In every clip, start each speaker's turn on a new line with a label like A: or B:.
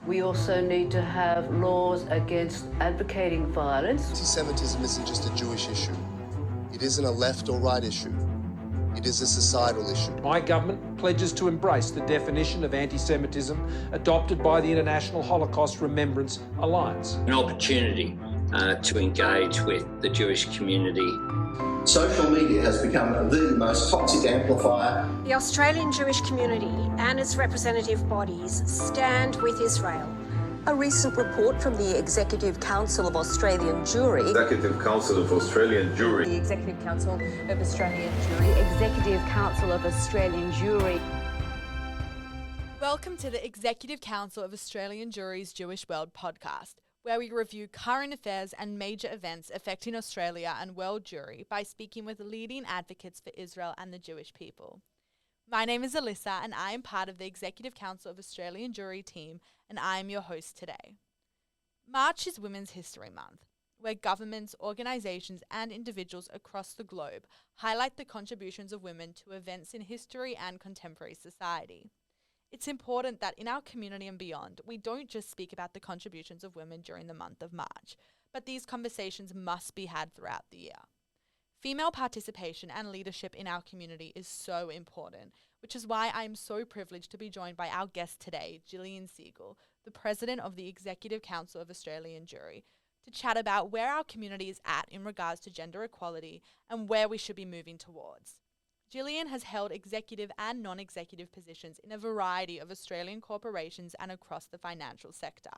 A: We also need to have laws against advocating violence.
B: Anti-Semitism isn't just a Jewish issue. It isn't a left or right issue. It is a societal issue.
C: My government pledges to embrace the definition of anti-Semitism adopted by the International Holocaust Remembrance Alliance.
D: An opportunity to engage with the Jewish community.
E: Social media has become the most toxic amplifier.
F: The Australian Jewish community and its representative bodies stand with Israel.
G: A recent report from the Executive Council of Australian Jury.
H: Executive Council of Australian Jury.
I: The Executive Council of Australian Jury. Executive Council of Australian Jury.
J: Welcome to the Executive Council of Australian Jury's Jewish World podcast, where we review current affairs and major events affecting Australia and world Jewry by speaking with leading advocates for Israel and the Jewish people. My name is Alissa and I am part of the Executive Council of Australian Jewry team, and I am your host today. March is Women's History Month, where governments, organisations and individuals across the globe highlight the contributions of women to events in history and contemporary society. It's important that in our community and beyond, we don't just speak about the contributions of women during the month of March, but these conversations must be had throughout the year. Female participation and leadership in our community is so important, which is why I am so privileged to be joined by our guest today, Jillian Segal, the President of the Executive Council of Australian Jury, to chat about where our community is at in regards to gender equality and where we should be moving towards. Jillian has held executive and non-executive positions in a variety of Australian corporations and across the financial sector.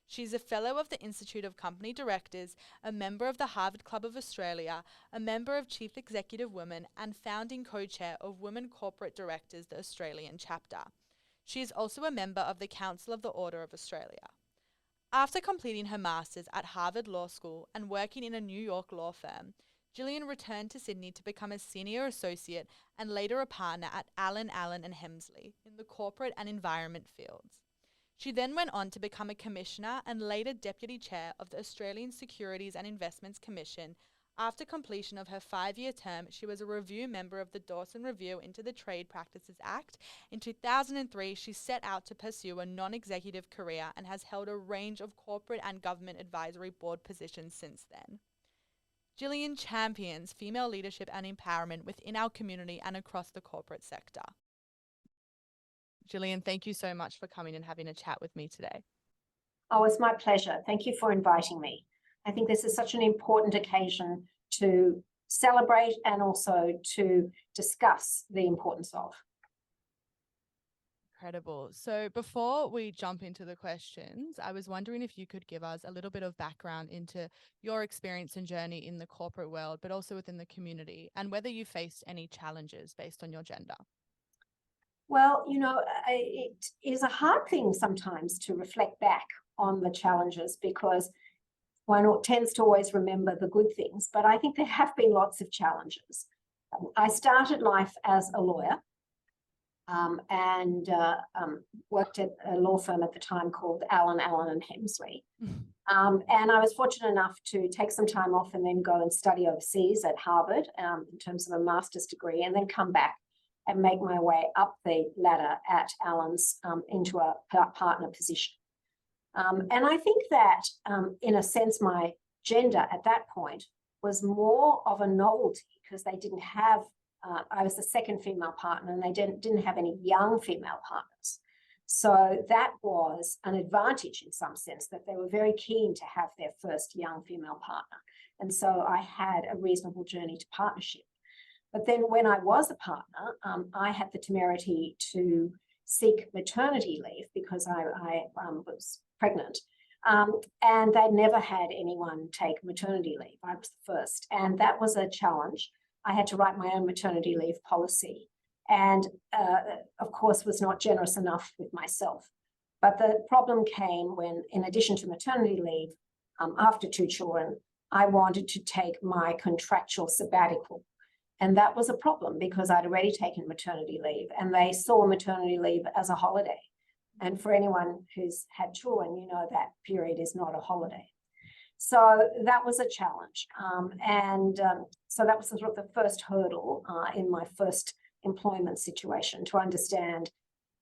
J: She's a Fellow of the Institute of Company Directors, a member of the Harvard Club of Australia, a member of Chief Executive Women, and founding co-chair of Women Corporate Directors, the Australian chapter. She is also a member of the Council of the Order of Australia. After completing her Masters at Harvard Law School and working in a New York law firm, Jillian returned to Sydney to become a senior associate and later a partner at Allen and Hemsley in the corporate and environment fields. She then went on to become a commissioner and later deputy chair of the Australian Securities and Investments Commission. After completion of her 5-year term, she was a review member of the Dawson Review into the Trade Practices Act. In 2003, she set out to pursue a non-executive career and has held a range of corporate and government advisory board positions since then. Jillian champions female leadership and empowerment within our community and across the corporate sector. Jillian, thank you so much for coming and having a chat with me today.
F: Oh, it's my pleasure. Thank you for inviting me. I think this is such an important occasion to celebrate and also to discuss the importance of.
J: Incredible. So before we jump into the questions, I was wondering if you could give us a little bit of background into your experience and journey in the corporate world, but also within the community, and whether you faced any challenges based on your gender.
F: Well, it is a hard thing sometimes to reflect back on the challenges because one tends to always remember the good things, but I think there have been lots of challenges. I started life as a lawyer and worked at a law firm at the time called Allen and Hemsley. And I was fortunate enough to take some time off and then go and study overseas at Harvard in terms of a master's degree, and then come back and make my way up the ladder at Allen's into a partner position. And I think that, in a sense, my gender at that point was more of a novelty because they didn't have, I was the second female partner and they didn't have any young female partners. So that was an advantage in some sense, that they were very keen to have their first young female partner. And so I had a reasonable journey to partnership. But then when I was a partner, I had the temerity to seek maternity leave because I was pregnant. And they'd never had anyone take maternity leave. I was the first. And that was a challenge. I had to write my own maternity leave policy. And of course, was not generous enough with myself. But the problem came when, in addition to maternity leave, after 2 children, I wanted to take my contractual sabbatical. And that was a problem because I'd already taken maternity leave and they saw maternity leave as a holiday. And for anyone who's had children, you know that period is not a holiday. So that was a challenge. So that was sort of the first hurdle in my first employment situation, to understand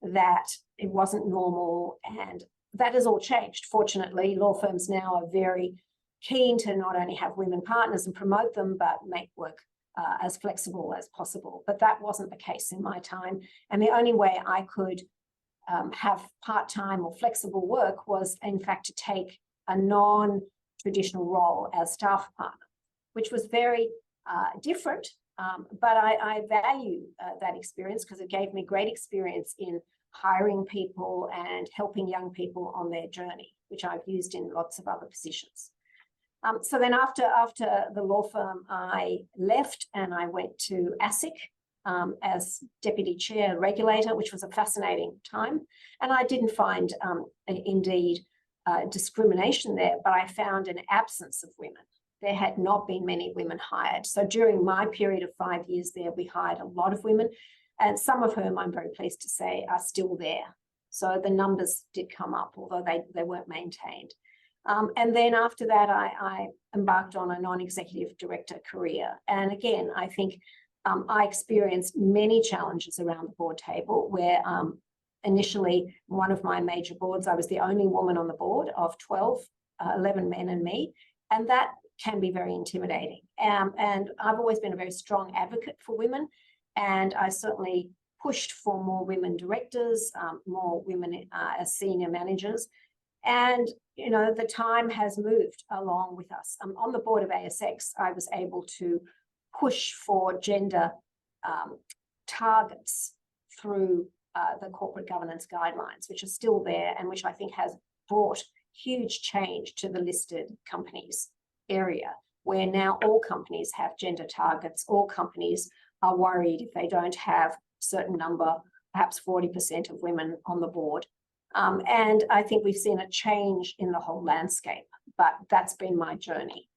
F: that it wasn't normal and that has all changed. Fortunately, law firms now are very keen to not only have women partners and promote them, but make work as flexible as possible. But that wasn't the case in my time. And the only way I could have part-time or flexible work was, in fact, to take a non-traditional role as staff partner, which was very different. But I value that experience because it gave me great experience in hiring people and helping young people on their journey, which I've used in lots of other positions. So then after the law firm, I left and I went to ASIC as deputy chair regulator, which was a fascinating time. And I didn't find indeed discrimination there, but I found an absence of women. There had not been many women hired. So during my period of 5 years there, we hired a lot of women, and some of whom I'm very pleased to say are still there. So the numbers did come up, although they weren't maintained. And then after that, I embarked on a non-executive director career. And again, I think I experienced many challenges around the board table where initially one of my major boards, I was the only woman on the board of 12, 11 men and me. And that can be very intimidating. And I've always been a very strong advocate for women. And I certainly pushed for more women directors, more women as senior managers. And, you know, the time has moved along with us. On the board of ASX, I was able to push for gender targets through the corporate governance guidelines, which are still there and which I think has brought huge change to the listed companies area, where now all companies have gender targets. All companies are worried if they don't have a certain number, perhaps 40% of women on the board. And I think we've seen a change in the whole landscape, but that's been my journey.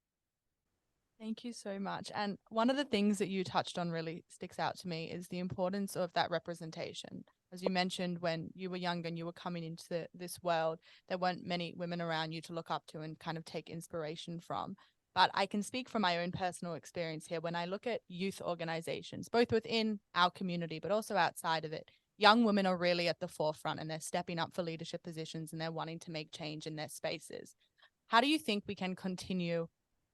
J: Thank you so much. And one of the things that you touched on really sticks out to me is the importance of that representation. As you mentioned, when you were younger and you were coming into this world, there weren't many women around you to look up to and kind of take inspiration from. But I can speak from my own personal experience here. When I look at youth organizations, both within our community, but also outside of it, young women are really at the forefront and they're stepping up for leadership positions and they're wanting to make change in their spaces. How do you think we can continue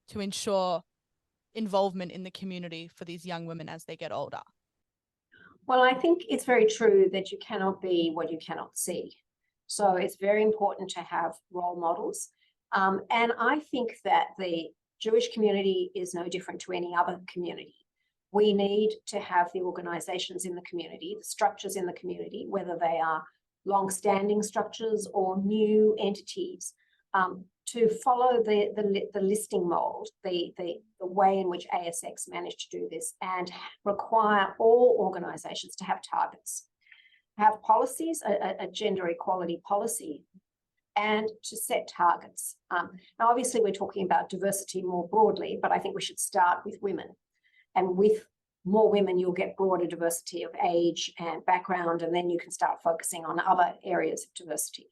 J: to ensure involvement in the community for these young women as they get older?
F: Well, I think it's very true that you cannot be what you cannot see. So it's very important to have role models. And I think that the Jewish community is no different to any other community. We need to have the organizations in the community, the structures in the community, whether they are long-standing structures or new entities, to follow the listing mold, the way in which ASX managed to do this, and require all organizations to have targets, have policies, a gender equality policy, and to set targets. Now, obviously, we're talking about diversity more broadly, but I think we should start with women. And with more women, you'll get broader diversity of age and background, and then you can start focusing on other areas of diversity.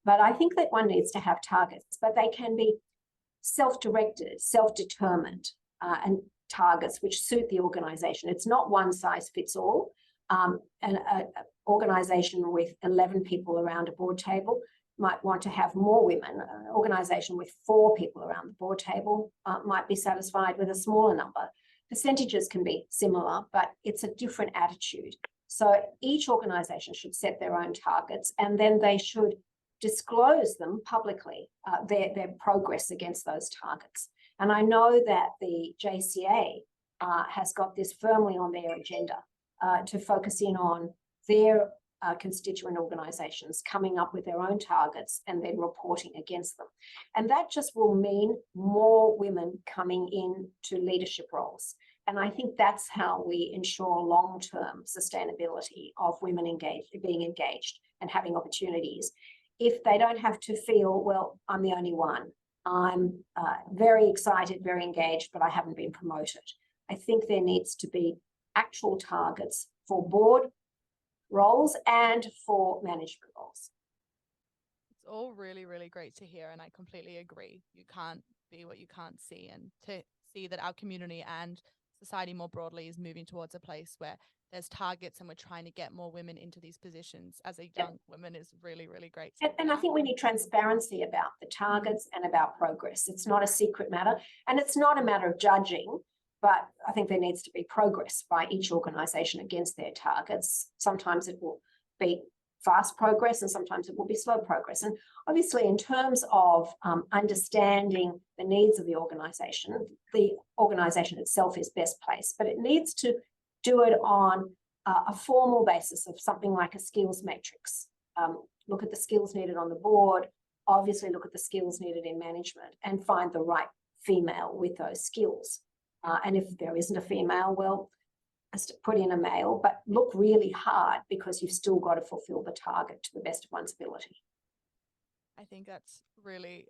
F: But I think that one needs to have targets, but they can be self-directed, self-determined, and targets which suit the organization. It's not one size fits all. An organization with 11 people around a board table might want to have more women. An organization with 4 people around the board table might be satisfied with a smaller number. Percentages can be similar, but it's a different attitude. So each organization should set their own targets, and then they should disclose them publicly, their progress against those targets. And I know that the JCA has got this firmly on their agenda to focus in on their constituent organizations coming up with their own targets and then reporting against them. And that just will mean more women coming into leadership roles. And I think that's how we ensure long-term sustainability of women being engaged and having opportunities. If they don't have to feel, well, I'm the only one, I'm very excited, very engaged, but I haven't been promoted. I think there needs to be actual targets for board roles and for management roles.
J: It's all really, really great to hear, and I completely agree. You can't be what you can't see, and to see that our community and society more broadly is moving towards a place where there's targets and we're trying to get more women into these positions as a young woman is really, really great.
F: And I think we need transparency about the targets and about progress. It's not a secret matter, and it's not a matter of judging, but I think there needs to be progress by each organisation against their targets. Sometimes it will be fast progress and sometimes it will be slow progress. And obviously in terms of understanding the needs of the organisation itself is best placed, but it needs to do it on a formal basis of something like a skills matrix. Look at the skills needed on the board, obviously look at the skills needed in management and find the right female with those skills. And if there isn't a female, well, just put in a male, but look really hard because you've still got to fulfill the target to the best of one's ability.
J: I think that's really,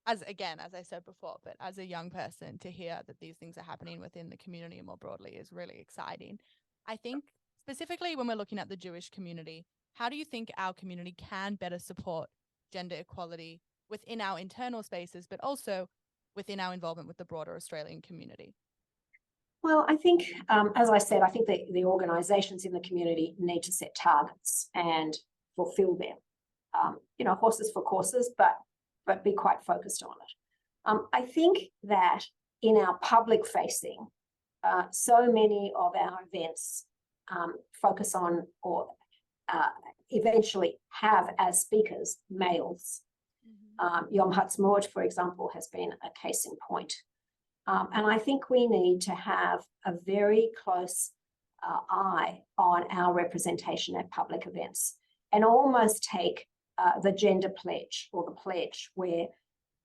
J: as I said before, but as a young person to hear that these things are happening within the community more broadly is really exciting. I think specifically when we're looking at the Jewish community, how do you think our community can better support gender equality within our internal spaces, but also within our involvement with the broader Australian community?
F: Well, I think, as I said, I think the organisations in the community need to set targets and fulfil them. Horses for courses, but be quite focused on it. I think that in our public facing, so many of our events focus on or eventually have as speakers males. Yom Ha'atzmaut, for example, has been a case in point. And I think we need to have a very close eye on our representation at public events and almost take the gender pledge or the pledge where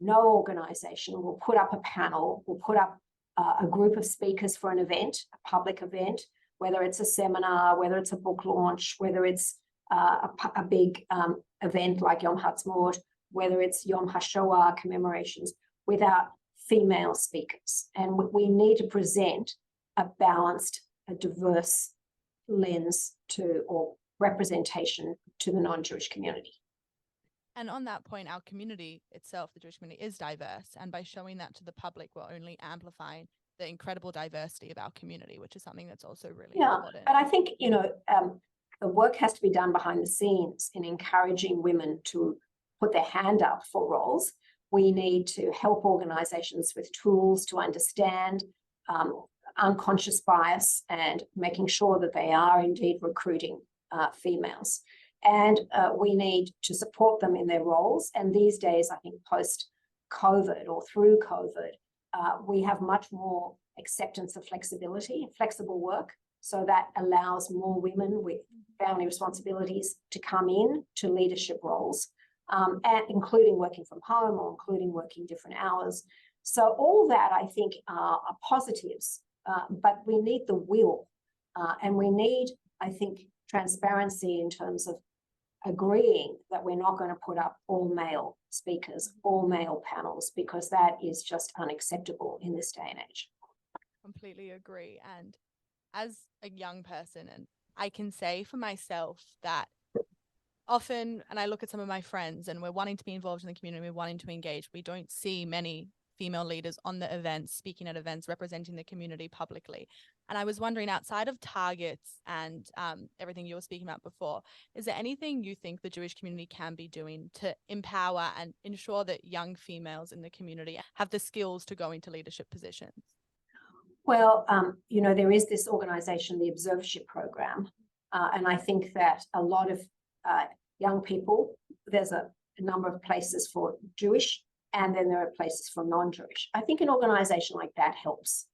F: no organisation will put up a panel, will put up a group of speakers for an event, a public event, whether it's a seminar, whether it's a book launch, whether it's a big event like Yom Ha'atzmaut, whether it's Yom HaShoah commemorations, without female speakers. And we need to present a balanced, a diverse lens to or representation to the non-Jewish community.
J: And on that point, our community itself, the Jewish community, is diverse. And by showing that to the public, we're only amplifying the incredible diversity of our community, which is something that's also really important.
F: But I think, the work has to be done behind the scenes in encouraging women to put their hand up for roles. We need to help organisations with tools to understand unconscious bias and making sure that they are indeed recruiting females. And we need to support them in their roles. And these days, I think post-COVID or through COVID, we have much more acceptance of flexibility, flexible work. So that allows more women with family responsibilities to come in to leadership roles, and including working from home or including working different hours. So all that I think are positives, but we need the will and we need, I think, transparency in terms of agreeing that we're not going to put up all male speakers, all male panels, because that is just unacceptable in this day and age.
J: Completely agree. And as a young person, and I can say for myself that often, and I look at some of my friends and we're wanting to be involved in the community, we're wanting to engage, we don't see many female leaders on the events, speaking at events, representing the community publicly. And I was wondering, outside of targets and everything you were speaking about before, is there anything you think the Jewish community can be doing to empower and ensure that young females in the community have the skills to go into leadership positions?
F: Well, there is this organisation, the Observership Program, and I think that a lot of young people, there's a number of places for Jewish, and then there are places for non-Jewish. I think an organisation like that helps,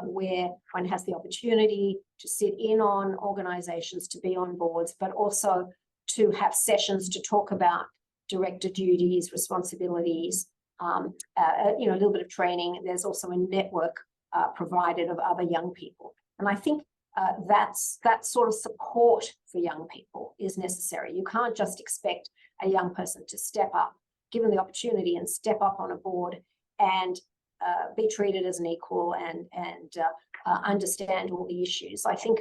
F: where one has the opportunity to sit in on organisations, to be on boards, but also to have sessions to talk about director duties, responsibilities, a little bit of training. There's also a network provided of other young people. And I think that sort of support for young people is necessary. You can't just expect a young person to step up, given the opportunity, and step up on a board and be treated as an equal and understand all the issues. I think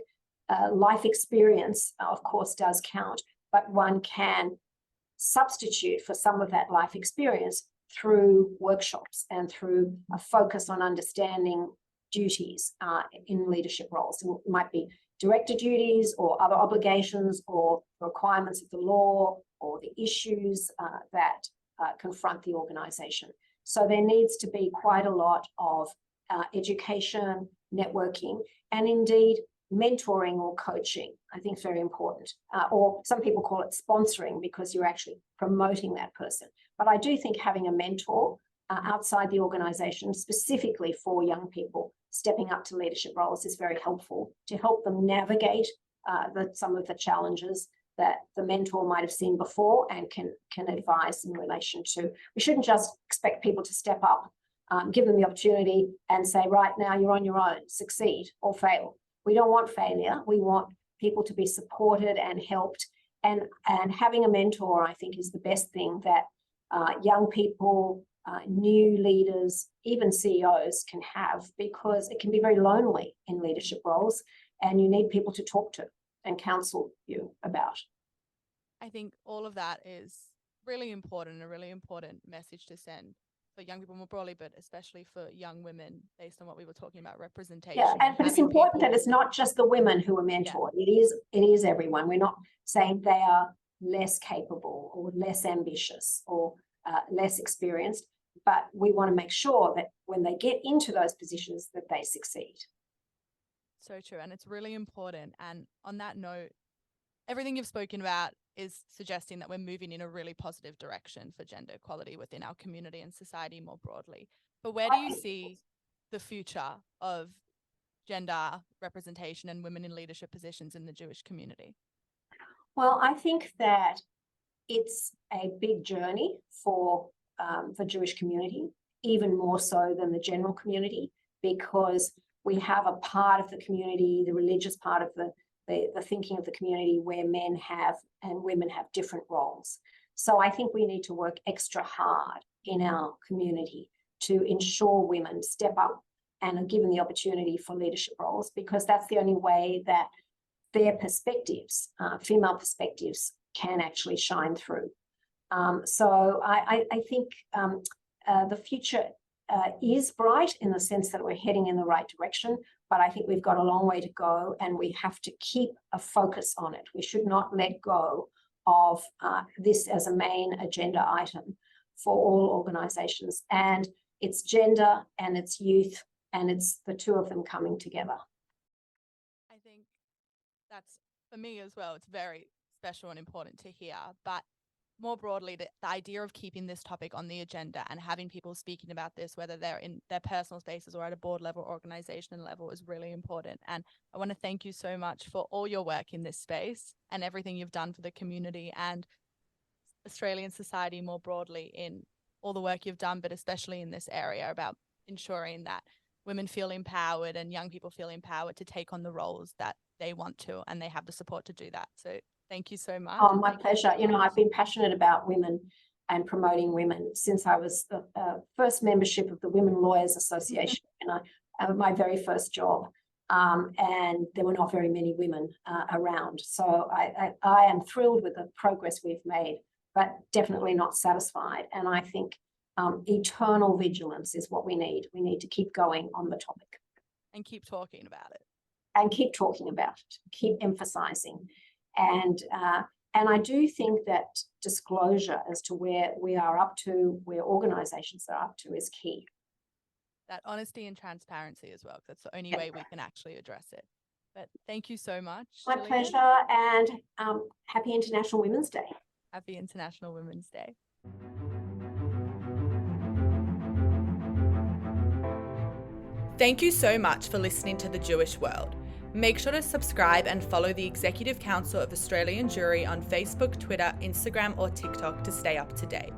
F: life experience, of course, does count, but one can substitute for some of that life experience through workshops and through a focus on understanding duties in leadership roles. It might be director duties or other obligations or requirements of the law or the issues that confront the organisation. So there needs to be quite a lot of education, networking, and indeed mentoring or coaching. I think it's very important. Or some people call it sponsoring because you're actually promoting that person. But I do think having a mentor outside the organisation, specifically for young people stepping up to leadership roles, is very helpful to help them navigate some of the challenges that the mentor might have seen before and can advise in relation to. We shouldn't just expect people to step up, give them the opportunity and say, right now you're on your own, succeed or fail. We don't want failure. We want people to be supported and helped. And having a mentor, I think, is the best thing that young people, new leaders, even CEOs can have, because it can be very lonely in leadership roles and you need people to talk to and counsel you about.
J: I think all of that is really important, a really important message to send for young people more broadly, but especially for young women, based on what we were talking about, representation.
F: Yeah, but it's important that it's not just the women who are mentored. Yeah. It is everyone. We're not saying they are less capable or less ambitious or less experienced, but we want to make sure that when they get into those positions that they succeed.
J: So true, and it's really important. And on that note, everything you've spoken about is suggesting that we're moving in a really positive direction for gender equality within our community and society more broadly. But where do you see the future of gender representation and women in leadership positions in the Jewish community?
F: Well, I think that it's a big journey for the Jewish community, even more so than the general community, because we have a part of the community, the religious part of the thinking of the community, where men have and women have different roles. So I think we need to work extra hard in our community to ensure women step up and are given the opportunity for leadership roles, because that's the only way that their perspectives, female perspectives, can actually shine through. So I think the future is bright in the sense that we're heading in the right direction, but I think we've got a long way to go and we have to keep a focus on it. We should not let go of this as a main agenda item for all organisations. And it's gender and it's youth, and it's the two of them coming together.
J: I think that's, for me as well, it's very special and important to hear. But more broadly, the idea of keeping this topic on the agenda and having people speaking about this, whether they're in their personal spaces or at a board level, organization level, is really important. And I want to thank you so much for all your work in this space and everything you've done for the community and Australian society more broadly, in all the work you've done, but especially in this area about ensuring that women feel empowered and young people feel empowered to take on the roles that they want to, and they have the support to do that. So thank you so much.
F: Oh, my pleasure. You know, I've been passionate about women and promoting women since I was the first membership of the Women Lawyers Association, and my very first job. And there were not very many women around. So I am thrilled with the progress we've made, but definitely not satisfied. And I think eternal vigilance is what we need. We need to keep going on the topic.
J: And keep talking about it.
F: And keep talking about it, keep emphasising. And I do think that disclosure as to where we are up to, where organisations are up to, is key.
J: That honesty and transparency as well, because that's the only way we can actually address it. But thank you so much.
F: My
J: Jillian.
F: pleasure, and happy International Women's Day.
J: Happy International Women's Day. Thank you so much for listening to The Jewish World. Make sure to subscribe and follow the Executive Council of Australian Jewry on Facebook, Twitter, Instagram or TikTok to stay up to date.